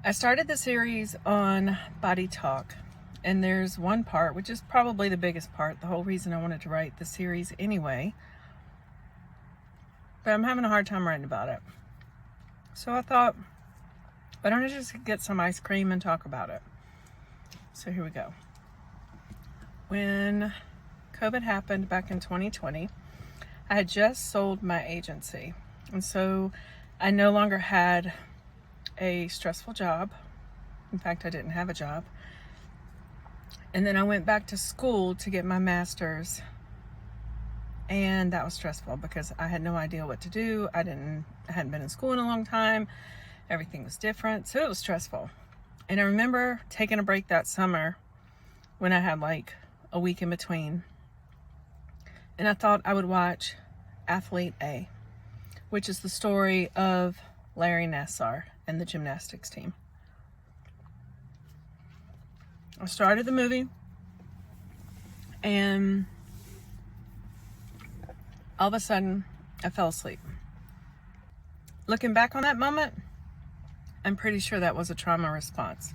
I started the series on body talk, and there's one part, which is probably the biggest part, the whole reason I wanted to write the series anyway, but I'm having a hard time writing about it. So I thought, why don't I just get some ice cream and talk about it? So here we go. When COVID happened back in 2020, I had just sold my agency, and so I no longer had a stressful job. In fact, I didn't have a job. And then I went back to school to get my master's, and that was stressful because I had no idea what to do. I hadn't been in school in a long time. Everything was different, so it was stressful. And I remember taking a break that summer when I had like a week in between, and I thought I would watch Athlete A, which is the story of Larry Nassar and the gymnastics team. I started the movie, and all of a sudden I fell asleep. Looking back on that moment, I'm pretty sure that was a trauma response.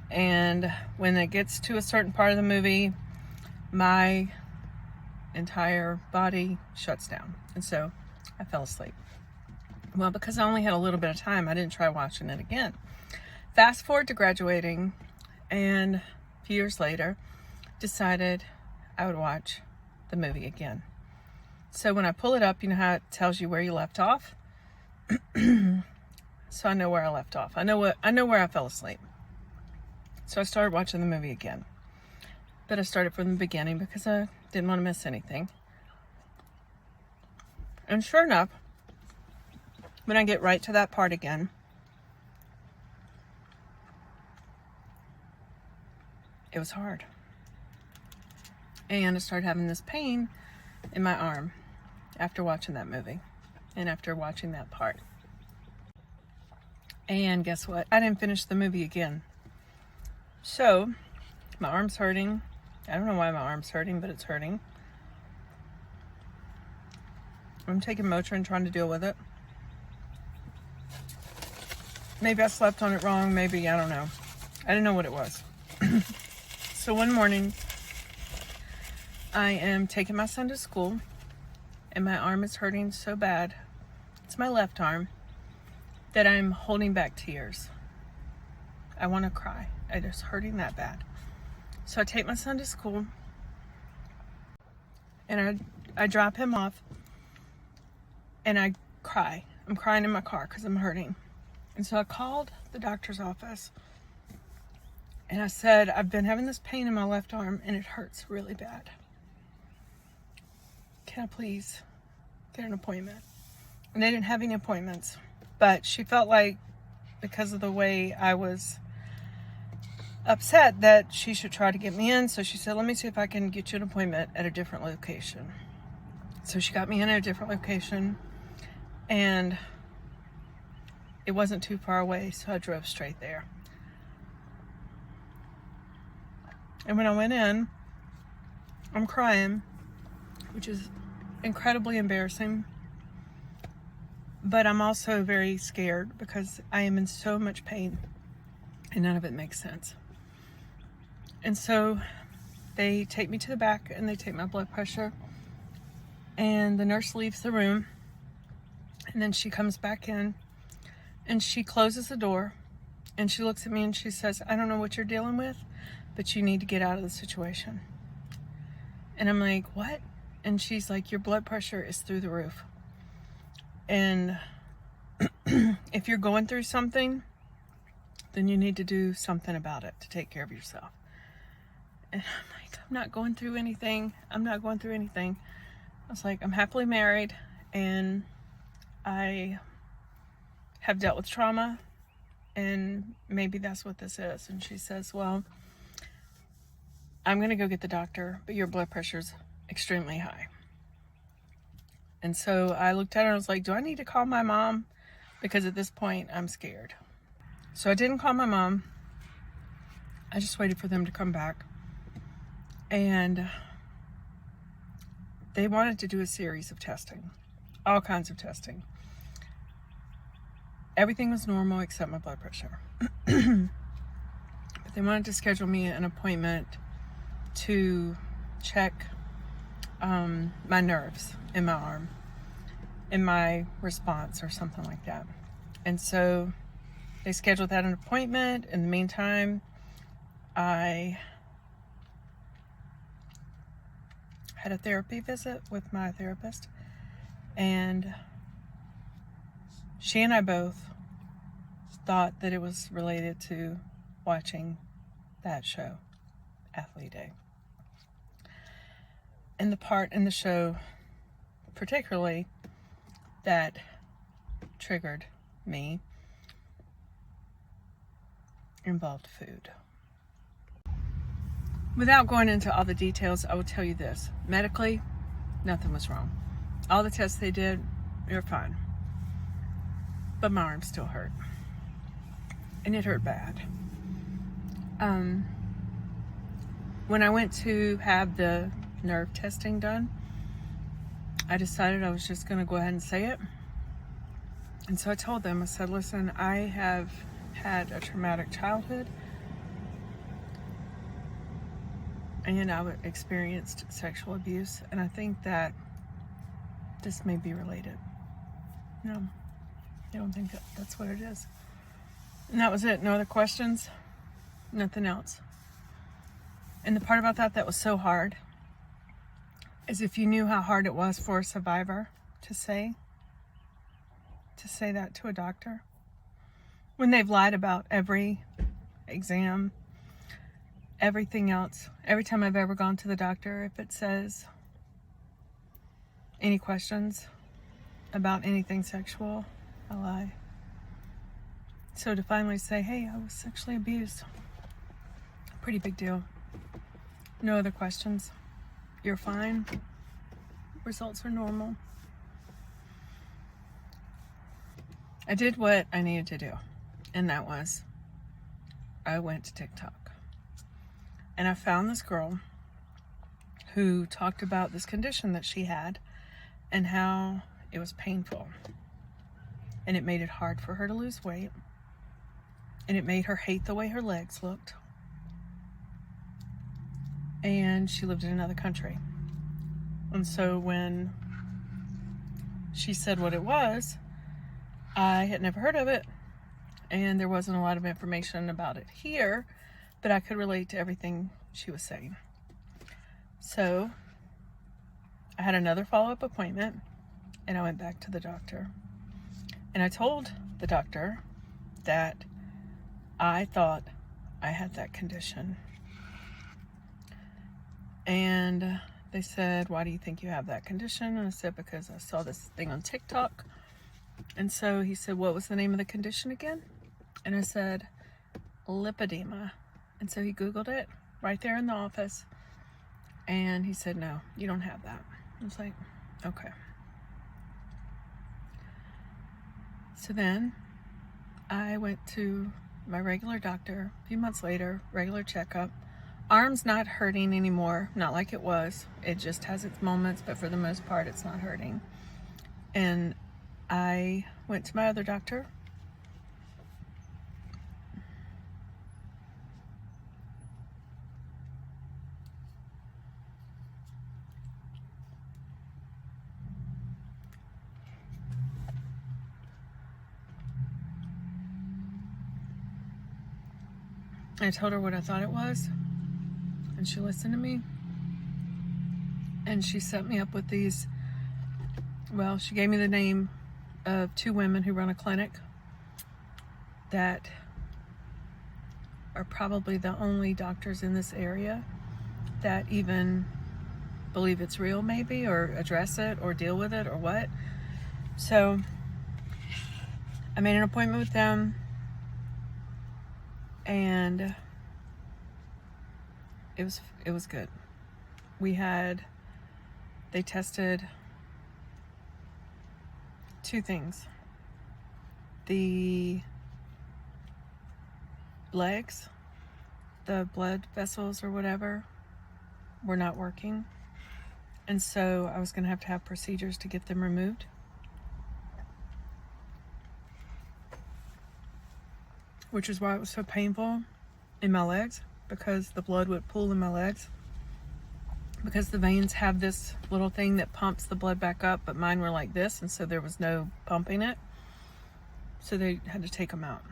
And when it gets to a certain part of the movie, my entire body shuts down. And so I fell asleep. Well, because I only had a little bit of time, I didn't try watching it again. Fast forward to graduating, and a few years later, decided I would watch the movie again. So when I pull it up, you know how it tells you where you left off? So I know where I left off. I know where I fell asleep. So I started watching the movie again. But I started from the beginning because I didn't want to miss anything. And sure enough, when I get right to that part again, it was hard. And I started having this pain in my arm after watching that movie and after watching that part. And guess what? I didn't finish the movie again. So my arm's hurting. I don't know why my arm's hurting, but it's hurting. I'm taking Motrin, trying to deal with it. Maybe I slept on it wrong. Maybe, I don't know. I didn't know what it was. So one morning, I am taking my son to school, and my arm is hurting so bad. It's my left arm that I'm holding back tears. I want to cry. It's hurting that bad. So I take my son to school, and I drop him off, and I cry. I'm crying in my car because I'm hurting. And so I called the doctor's office, and I said, I've been having this pain in my left arm, and it hurts really bad. Can I please get an appointment? And they didn't have any appointments, but she felt like because of the way I was upset that she should try to get me in. So she said, let me see if I can get you an appointment at a different location. So she got me in at a different location, and it wasn't too far away, so I drove straight there. And when I went in, I'm crying, which is incredibly embarrassing. But I'm also very scared because I am in so much pain and none of it makes sense. And so they take me to the back and they take my blood pressure, and the nurse leaves the room, and then she comes back in and she closes the door and she looks at me and she says, I don't know what you're dealing with, but you need to get out of the situation. And I'm like, what? And she's like, your blood pressure is through the roof. And if you're going through something, then you need to do something about it to take care of yourself. And I'm like, I'm not going through anything. I was like, I'm happily married, and I have dealt with trauma, and maybe that's what this is. And she says, well, I'm going to go get the doctor, but your blood pressure's extremely high. And so I looked at her and I was like, do I need to call my mom? Because at this point, I'm scared. So I didn't call my mom. I just waited for them to come back. And they wanted to do a series of testing, all kinds of testing. Everything was normal except my blood pressure. But they wanted to schedule me an appointment to check my nerves in my arm, in my response or something like that. And so they scheduled that an appointment. In the meantime, I had a therapy visit with my therapist, and she and I both thought that it was related to watching that show, Athlete Day. And the part in the show, particularly, that triggered me involved food. Without going into all the details, I will tell you this. Medically, nothing was wrong. All the tests they did, you're fine. But my arm still hurt. And it hurt bad. When I went to have the nerve testing done, I decided I was just going to go ahead and say it. And so I told them, I said, listen, I have had a traumatic childhood, and I experienced sexual abuse, and I think that this may be related. No, I don't think that's what it is. And that was it. No other questions, nothing else. And the part about that was so hard is if you knew how hard it was for a survivor to say that to a doctor, when they've lied about every exam, everything else. Every time I've ever gone to the doctor, if it says any questions about anything sexual, I lie. So to finally say, hey, I was sexually abused, pretty big deal. No other questions. You're fine. Results are normal. I did what I needed to do, and that was I went to TikTok. And I found this girl who talked about this condition that she had and how it was painful. And it made it hard for her to lose weight. And it made her hate the way her legs looked. And she lived in another country. And so when she said what it was, I had never heard of it. And there wasn't a lot of information about it here, but I could relate to everything she was saying. So I had another follow-up appointment, and I went back to the doctor. And I told the doctor that I thought I had that condition. And they said, why do you think you have that condition? And I said, because I saw this thing on TikTok. And so he said, what was the name of the condition again? And I said, lipedema. And so he Googled it right there in the office. And he said, no, you don't have that. I was like, okay. So then I went to my regular doctor a few months later, regular checkup. Arm's not hurting anymore, not like it was. It just has its moments, but for the most part, it's not hurting. And I went to my other doctor. I told her what I thought it was, and she listened to me. And she set me up with these, well, she gave me the name of 2 women who run a clinic that are probably the only doctors in this area that even believe it's real, maybe, or address it or deal with it or what. So I made an appointment with them, and it was good. They tested 2 things. The legs, the blood vessels or whatever, were not working. And so I was going to have procedures to get them removed. which is why it was so painful in my legs, because the blood would pool in my legs. Because the veins have this little thing that pumps the blood back up, but mine were like this, and so there was no pumping it. So they had to take them out.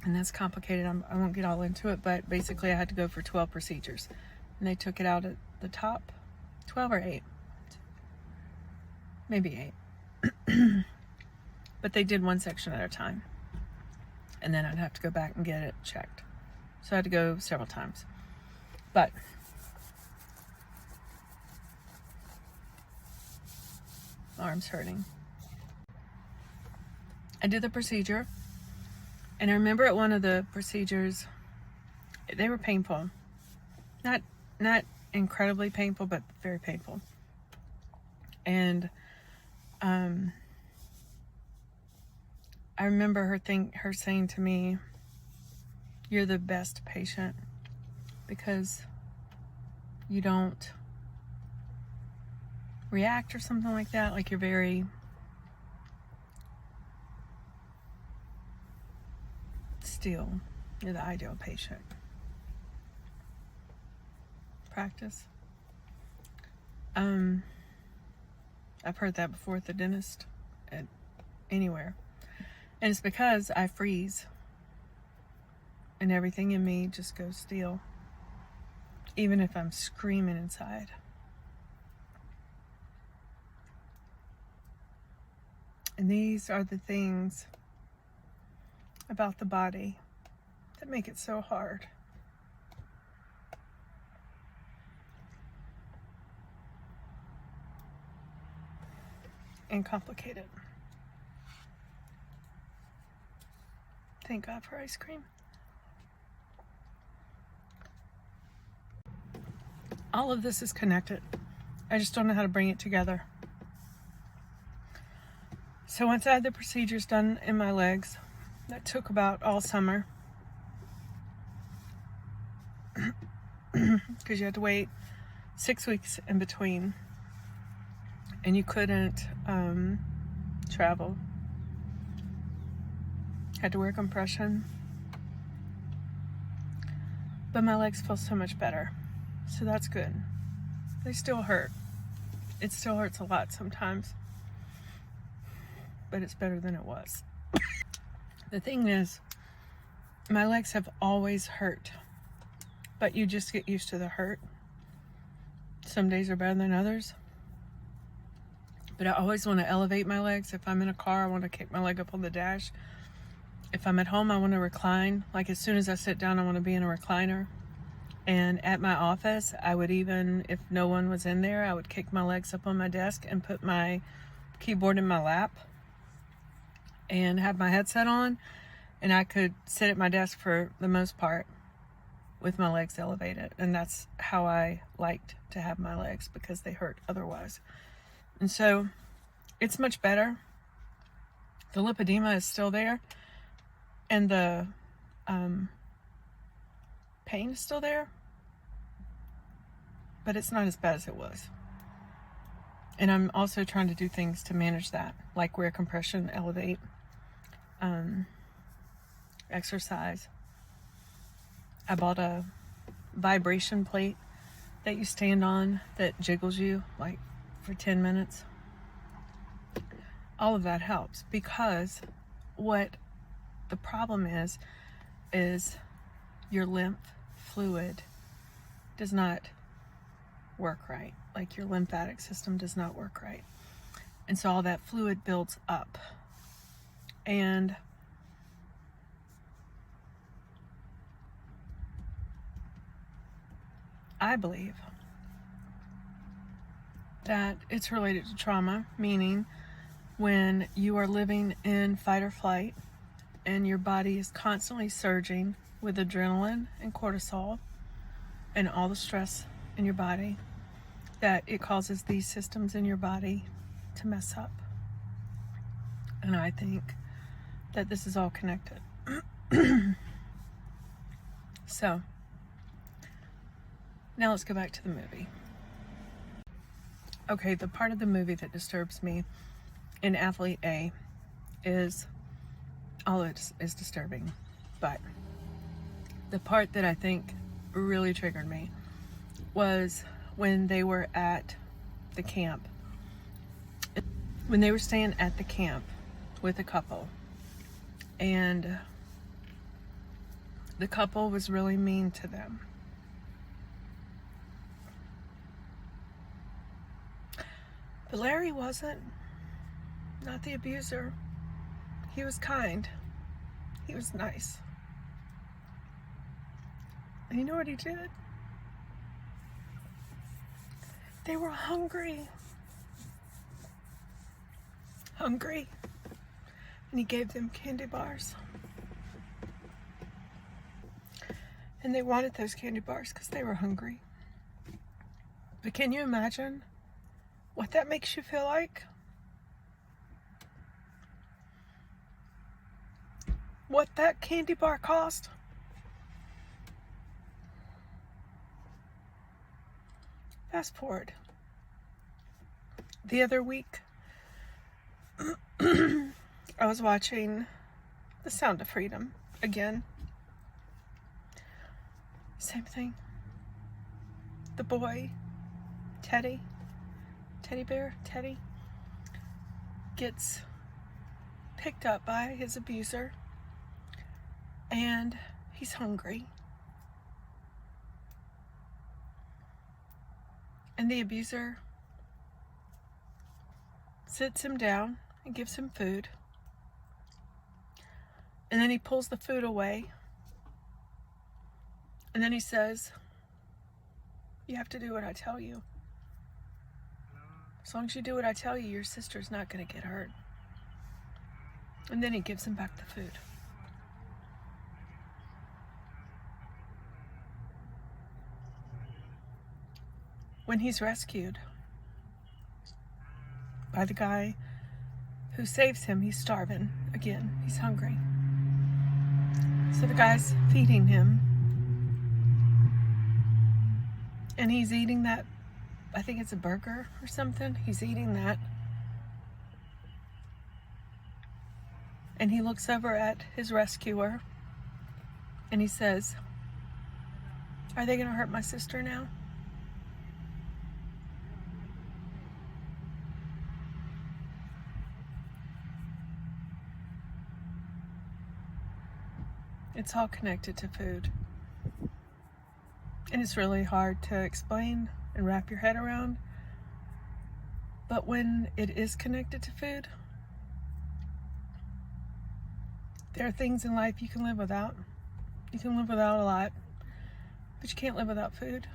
And that's complicated. I won't get all into it, but basically I had to go for 12 procedures. And they took it out at the top, 12 or 8. Maybe 8. But they did one section at a time. And then I'd have to go back and get it checked. So I had to go several times. But arm's hurting. I did the procedure, and I remember at one of the procedures, they were painful. Not incredibly painful, but very painful. And I remember her saying to me, "You're the best patient because you don't react," or something like that. Like, you're very still. You're the ideal patient. Practice. I've heard that before at the dentist, anywhere. And it's because I freeze and everything in me just goes still, even if I'm screaming inside. And these are the things about the body that make it so hard. And complicated. Thank God for ice cream. All of this is connected. I just don't know how to bring it together. So once I had the procedures done in my legs, that took about all summer, because you had to wait 6 weeks in between, and you couldn't travel. Had to wear compression, but my legs feel so much better, so that's good. They still hurt. It still hurts a lot sometimes, but it's better than it was. The thing is, my legs have always hurt, but you just get used to the hurt. Some days are better than others, but I always want to elevate my legs. If I'm in a car, I want to kick my leg up on the dash. If I'm at home, I want to recline. Like, as soon as I sit down, I want to be in a recliner. And at my office, I would even, if no one was in there, I would kick my legs up on my desk and put my keyboard in my lap and have my headset on, and I could sit at my desk for the most part with my legs elevated. And that's how I liked to have my legs, because they hurt otherwise. And so it's much better. The lipedema is still there, and the pain is still there, but it's not as bad as it was. And I'm also trying to do things to manage that, like wear compression, elevate, exercise. I bought a vibration plate that you stand on that jiggles you like for 10 minutes. All of that helps, because what the problem is your lymph fluid does not work right. Like, your lymphatic system does not work right. And so all that fluid builds up. And I believe that it's related to trauma, meaning when you are living in fight or flight and your body is constantly surging with adrenaline and cortisol and all the stress in your body, that it causes these systems in your body to mess up. And I think that this is all connected. So now let's go back to the movie. Okay, the part of the movie that disturbs me in Athlete A is, all it is disturbing. But the part that I think really triggered me was when they were at the camp. When they were staying at the camp with a couple, and the couple was really mean to them. But Larry wasn't. Not the abuser. He was kind. He was nice. And you know what he did? They were hungry. Hungry. And he gave them candy bars. And they wanted those candy bars because they were hungry. But can you imagine what that makes you feel like? What that candy bar cost? Fast forward. The other week, I was watching The Sound of Freedom again. Same thing. The boy, Teddy bear, gets picked up by his abuser, and he's hungry. And the abuser sits him down and gives him food. And then he pulls the food away. And then he says, "You have to do what I tell you. As long as you do what I tell you, your sister's not going to get hurt." And then he gives him back the food. When he's rescued by the guy who saves him, he's starving again. He's hungry. So the guy's feeding him. And he's eating that, I think it's a burger or something. He's eating that. And he looks over at his rescuer and he says, "Are they going to hurt my sister now?" It's all connected to food. And it's really hard to explain and wrap your head around. But when it is connected to food, there are things in life you can live without. You can live without a lot, but you can't live without food.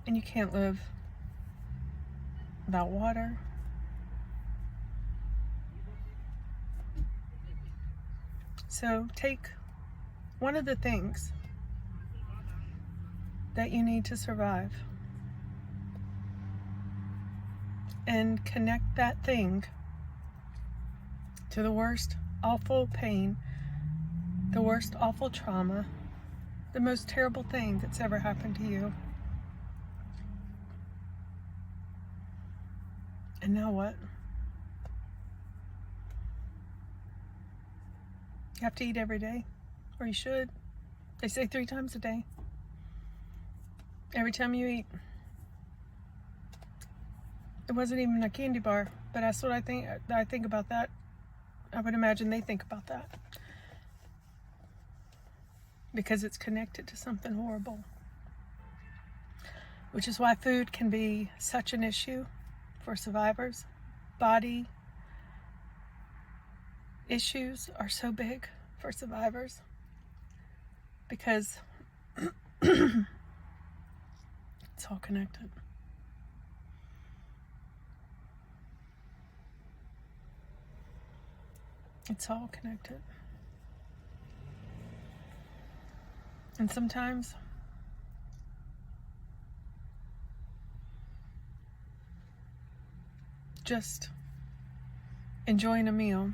And you can't live without water. So take one of the things that you need to survive and connect that thing to the worst awful pain, the worst awful trauma, the most terrible thing that's ever happened to you. And now what? You have to eat every day, or you should. They say 3 times a day. Every time you eat. It wasn't even a candy bar, but that's what I think about that. I would imagine they think about that. Because it's connected to something horrible. Which is why food can be such an issue for survivors. Body issues are so big for survivors. Because it's all connected. It's all connected. And sometimes just enjoying a meal,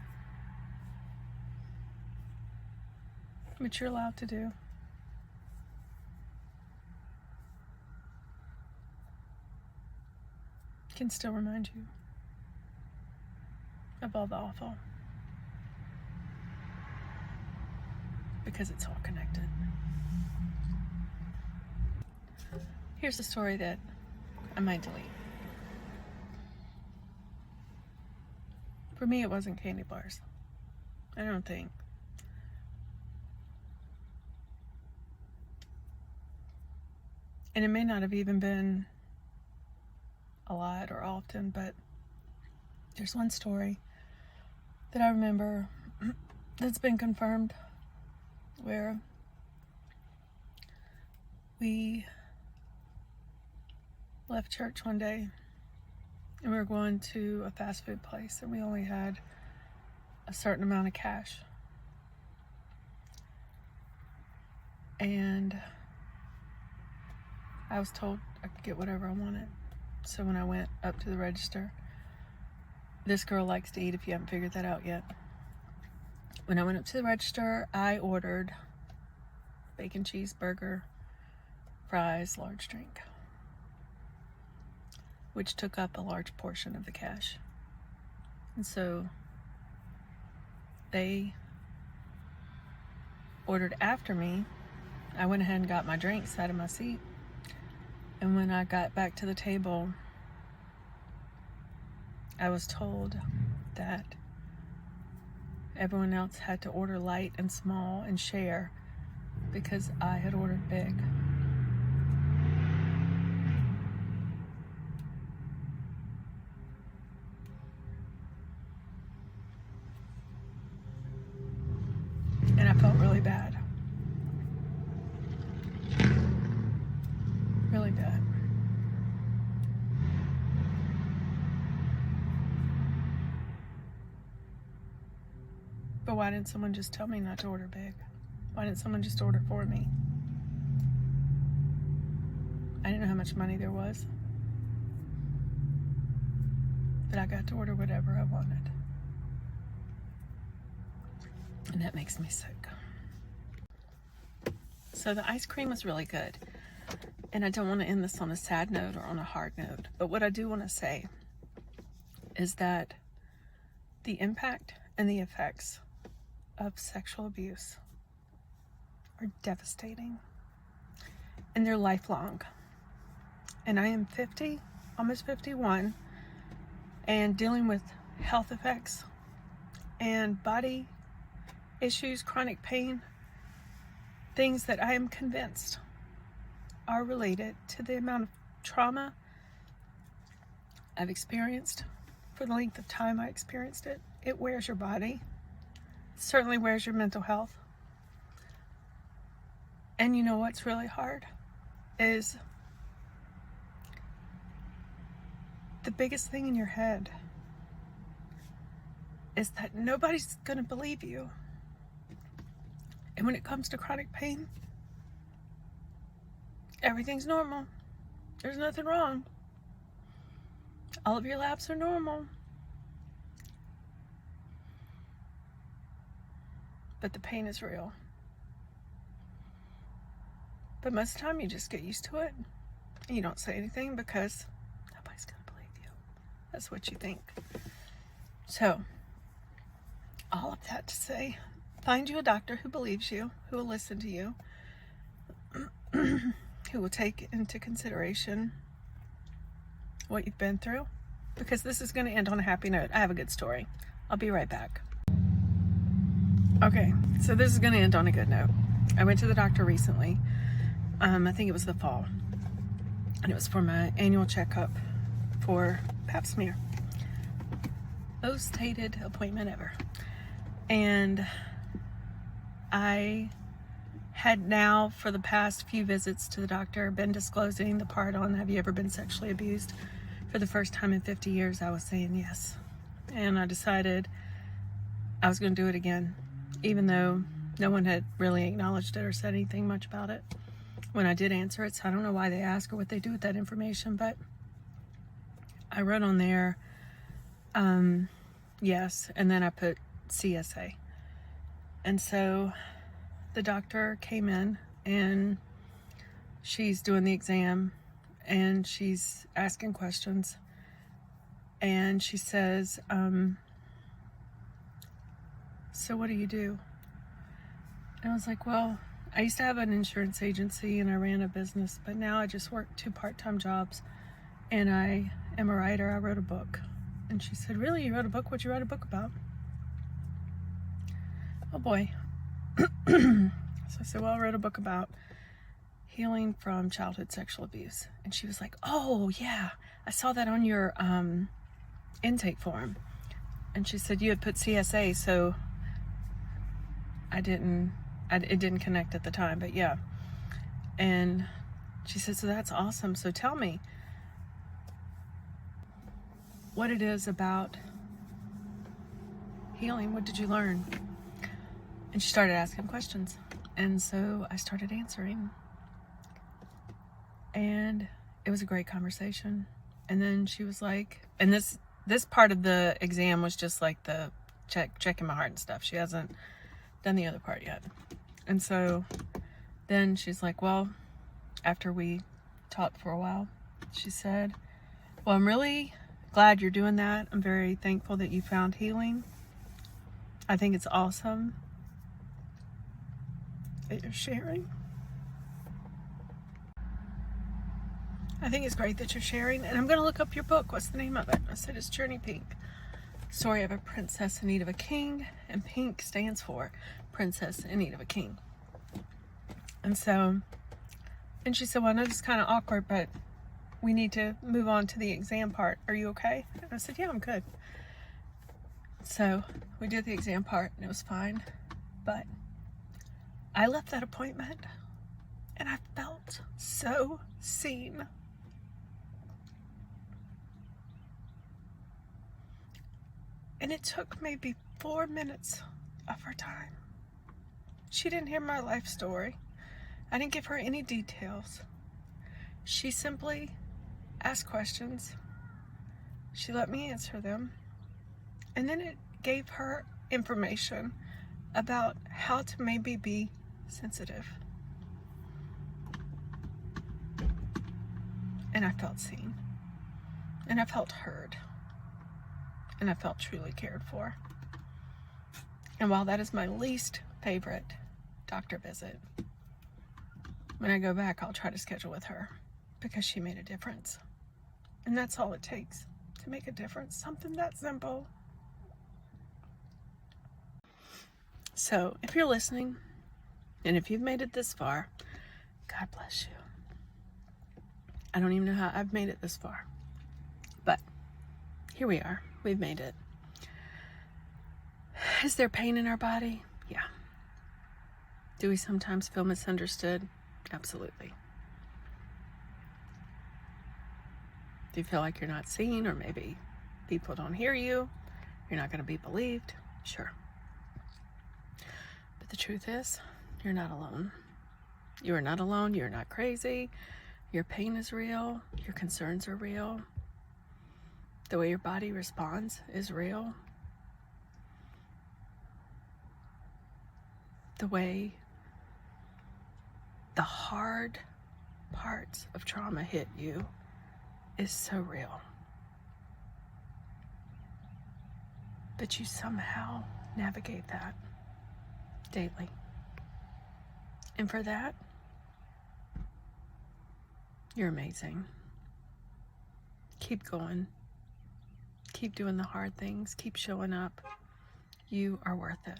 which you're allowed to do, can still remind you of all the awful. because it's all connected. Here's a story that I might delete. For me, it wasn't candy bars. I don't think. And it may not have even been a lot or often, but there's one story that I remember that's been confirmed where we left church one day and we were going to a fast food place and we only had a certain amount of cash. And I was told I could get whatever I wanted. So when I went up to the register, this girl likes to eat if you haven't figured that out yet. When I went up to the register, I ordered bacon cheeseburger, fries, large drink, which took up a large portion of the cash. And so they ordered after me. I went ahead and got my drink, sat in my seat. And when I got back to the table, I was told that everyone else had to order light and small and share because I had ordered big. And I felt really bad. Really bad. But why didn't someone just tell me not to order big? Why didn't someone just order for me? I didn't know how much money there was. But I got to order whatever I wanted. And that makes me sick. So the ice cream was really good. And I don't want to end this on a sad note or on a hard note. But what I do want to say is that the impact and the effects of sexual abuse are devastating. And they're lifelong. And I am 50, almost 51, and dealing with health effects and body issues, chronic pain, things that I am convinced are related to the amount of trauma I've experienced for the length of time I experienced it. It wears your body. It certainly wears your mental health. And you know what's really hard is the biggest thing in your head is that nobody's going to believe you. And when it comes to chronic pain, everything's normal. There's nothing wrong. All of your labs are normal. But the pain is real. But most of the time you just get used to it. And you don't say anything because nobody's going to believe you. That's what you think. So, all of that to say, find you a doctor who believes you, who will listen to you, who will take into consideration what you've been through, because this is going to end on a happy note. I have a good story. I'll be right back. Okay, so this is going to end on a good note. I went to the doctor recently. I think it was the fall, and it was for my annual checkup for pap smear. Most stated appointment ever. And I had now, for the past few visits to the doctor, been disclosing the part on have you ever been sexually abused. For the first time in 50 years, I was saying yes. And I decided I was going to do it again, even though no one had really acknowledged it or said anything much about it when I did answer it. So I don't know why they ask or what they do with that information, but I wrote on there, yes, and then I put CSA. And so the doctor came in and she's doing the exam and she's asking questions, and she says, so what do you do? I was like, well, I used to have an insurance agency and I ran a business, but now I just work 2 part-time jobs and I am a writer. I wrote a book. And she said, really? You wrote a book? What'd you write a book about? Oh boy. So I said, well, I wrote a book about healing from childhood sexual abuse. And she was like, oh yeah, I saw that on your intake form. And she said you had put CSA, so it didn't connect at the time, but yeah. And she said, so that's awesome. So tell me what it is about healing. What did you learn? And she started asking questions. And so I started answering. And it was a great conversation. And then she was like, and this part of the exam was just like the checking my heart and stuff. She hasn't done the other part yet. And so then she's like, well, after we talked for a while, she said, well, I'm really glad you're doing that. I'm very thankful that you found healing. I think it's awesome that you're sharing. I think it's great that you're sharing. And I'm going to look up your book. What's the name of it? I said, it's Journey Pink. Story of a Princess in Need of a King. And pink stands for Princess in Need of a King. And so, and she said, well, I know this is kind of awkward, but we need to move on to the exam part. Are you okay? And I said, yeah, I'm good. So we did the exam part and it was fine. But I left that appointment and I felt so seen. And it took maybe 4 minutes of her time. She didn't hear my life story. I didn't give her any details. She simply asked questions. She let me answer them. And then it gave her information about how to maybe be sensitive. And I felt seen. And I felt heard. And I felt truly cared for. And while that is my least favorite doctor visit, when I go back, I'll try to schedule with her because she made a difference. And that's all it takes to make a difference. Something that simple. So if you're listening, and if you've made it this far, God bless you. I don't even know how I've made it this far. But here we are. We've made it. Is there pain in our body? Yeah. Do we sometimes feel misunderstood? Absolutely. Do you feel like you're not seen, or maybe people don't hear you? You're not going to be believed? Sure. But the truth is, you're not alone. You are not alone. You're not crazy. Your pain is real. Your concerns are real. The way your body responds is real. The way the hard parts of trauma hit you is so real. But you somehow navigate that daily. And for that, you're amazing. Keep going. Keep doing the hard things. Keep showing up. You are worth it.